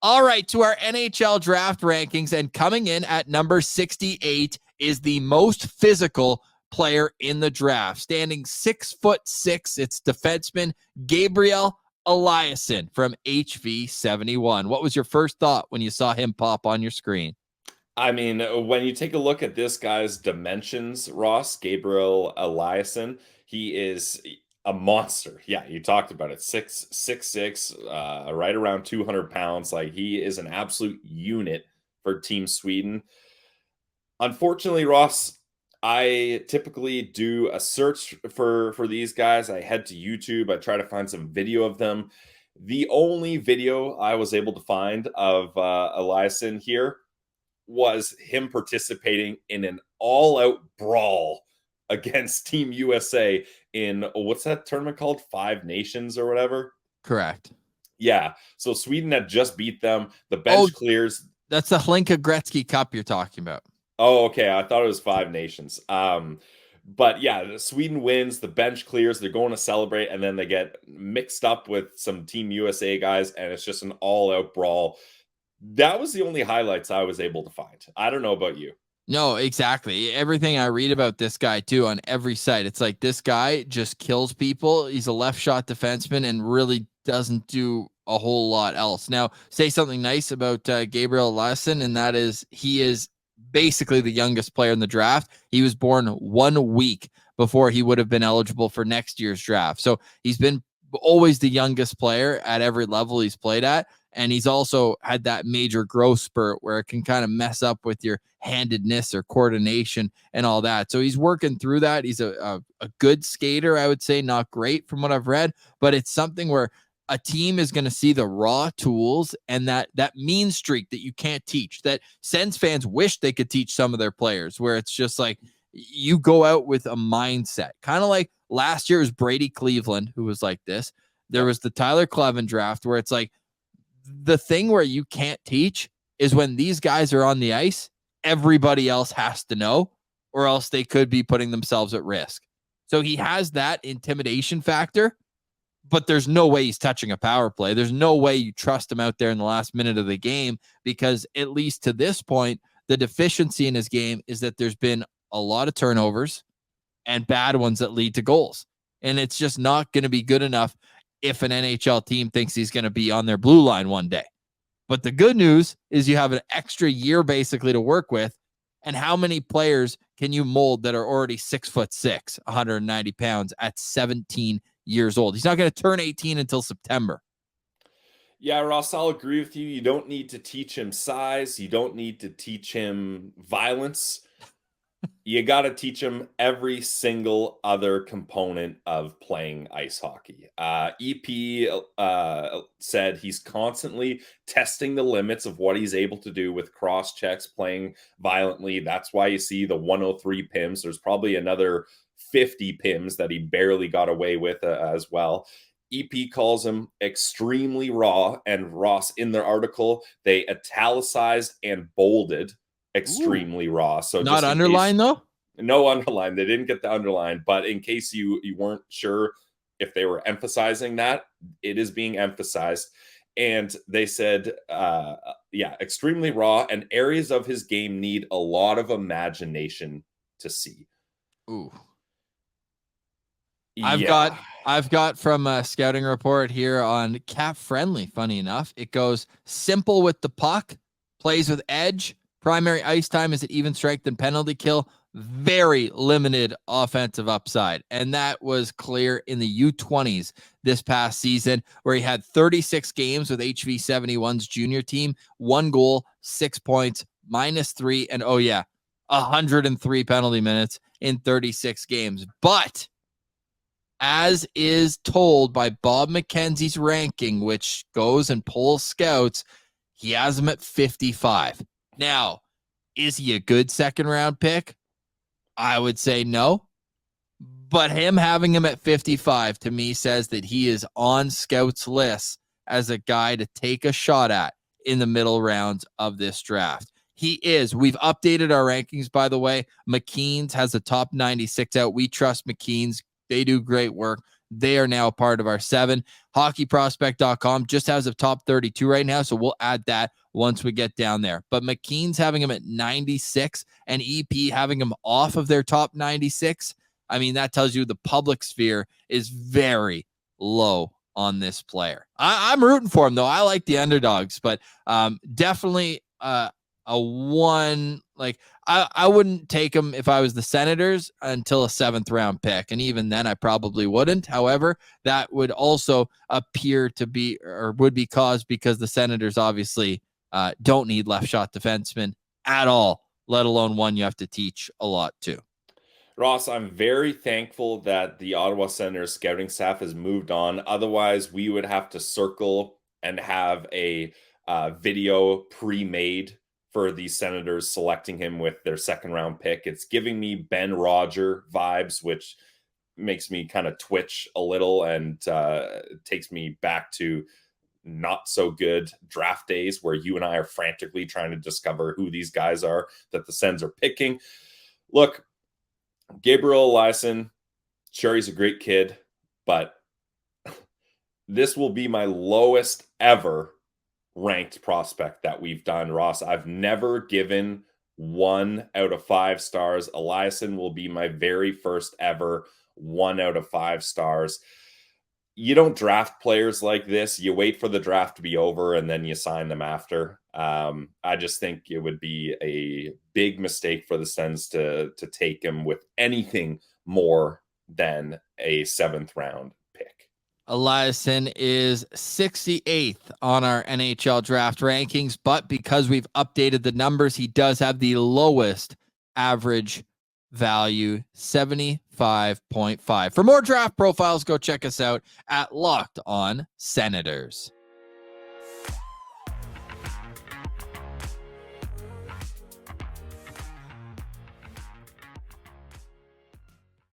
All right, to our NHL draft rankings, and coming in at number 68 is the most physical player in the draft. Standing 6'6", it's defenseman Gabriel Eliasson from HV71. What was your first thought when you saw him pop on your screen? I mean, when you take a look at this guy's dimensions, Ross, Gabriel Eliasson, he is a monster. Yeah, you talked about it. 6'6", right around 200 pounds. Like, he is an absolute unit for Team Sweden. Unfortunately, Ross, I typically do a search for these guys. I head to YouTube. I try to find some video of them. The only video I was able to find of Eliasson here was him participating in an all-out brawl against Team USA in, what's that tournament called? Five Nations or whatever? Correct. Yeah. So Sweden had just beat them. The bench clears. That's the Hlinka Gretzky Cup you're talking about. Oh, okay. I thought it was Five Nations. But yeah, Sweden wins. The bench clears. They're going to celebrate, and then they get mixed up with some Team USA guys, and it's just an all-out brawl. That was the only highlights I was able to find. I don't know about you. No, exactly. Everything I read about this guy too on every site, it's like this guy just kills people. He's a left shot defenseman and really doesn't do a whole lot else. Now, say something nice about Gabriel Eliasson, and that is he is basically the youngest player in the draft. He was born 1 week before he would have been eligible for next year's draft. So he's been always the youngest player at every level he's played at. And he's also had that major growth spurt where it can kind of mess up with your handedness or coordination and all that. So he's working through that. He's a good skater, I would say, not great from what I've read, but it's something where a team is going to see the raw tools and that mean streak that you can't teach, that Sens fans wish they could teach some of their players, where it's just like you go out with a mindset, kind of like last year's Brady Cleveland, who was like this. There was the Tyler Clevin draft where it's like, the thing where you can't teach is when these guys are on the ice, everybody else has to know, or else they could be putting themselves at risk. So he has that intimidation factor, but there's no way he's touching a power play. There's no way you trust him out there in the last minute of the game, because at least to this point, the deficiency in his game is that there's been a lot of turnovers and bad ones that lead to goals. And it's just not going to be good enough if an NHL team thinks he's going to be on their blue line one day. But the good news is you have an extra year basically to work with. And how many players can you mold that are already 6'6", 190 pounds at 17 years old? He's not going to turn 18 until September. Yeah, Ross, I'll agree with you. You don't need to teach him size. You don't need to teach him violence. You got to teach him every single other component of playing ice hockey. EP said he's constantly testing the limits of what he's able to do with cross checks, playing violently. That's why you see the 103 PIMs. There's probably another 50 PIMs that he barely got away with as well. EP calls him extremely raw, and Ross, in their article, they italicized and bolded extremely raw. So not underlined though? No underline. They didn't get the underline, but in case you weren't sure if they were emphasizing that, it is being emphasized. And they said, extremely raw, and areas of his game need a lot of imagination to see. Ooh. I've got from a scouting report here on Cap Friendly, funny enough. It goes simple with the puck, plays with edge, primary ice time is at even strength and penalty kill, very limited offensive upside. And that was clear in the U20s this past season, where he had 36 games with HV71's junior team, 1 goal, 6 points, -3, and 103 penalty minutes in 36 games. But as is told by Bob McKenzie's ranking, which goes and pulls scouts, he has him at 55. Now, is he a good second round pick? I would say no. But him having him at 55 to me says that he is on scouts' list as a guy to take a shot at in the middle rounds of this draft. He is. We've updated our rankings, by the way. McKean's has a top 96 out. We trust McKean's. They do great work. They are now part of our 7. Hockeyprospect.com just has a top 32 right now, so we'll add that once we get down there. But McKean's having him at 96 and EP having him off of their top 96. I mean, that tells you the public sphere is very low on this player. I'm rooting for him, though. I like the underdogs, but definitely a one. Like, I wouldn't take him if I was the Senators until a 7th round pick. And even then, I probably wouldn't. However, that would also appear to be, or would be caused because the Senators obviously don't need left shot defensemen at all, let alone one you have to teach a lot to. Ross, I'm very thankful that the Ottawa Senators scouting staff has moved on. Otherwise, we would have to circle and have a video pre-made for the Senators selecting him with their 2nd round pick. It's giving me Ben Roger vibes, which makes me kind of twitch a little and takes me back to not so good draft days where you and I are frantically trying to discover who these guys are that the Sens are picking. Look, Gabriel Eliasson, sure, he's a great kid, but this will be my lowest ever ranked prospect that we've done, Ross. I've never given 1 out of 5 stars. Eliasson will be my very first ever 1 out of 5 stars. You don't draft players like this. You wait for the draft to be over and then you sign them after. I just think it would be a big mistake for the Sens to take him with anything more than a 7th round pick. Eliasson is 68th on our NHL draft rankings, but because we've updated the numbers, he does have the lowest average value, 75.5. For more draft profiles, go check us out at Locked On Senators.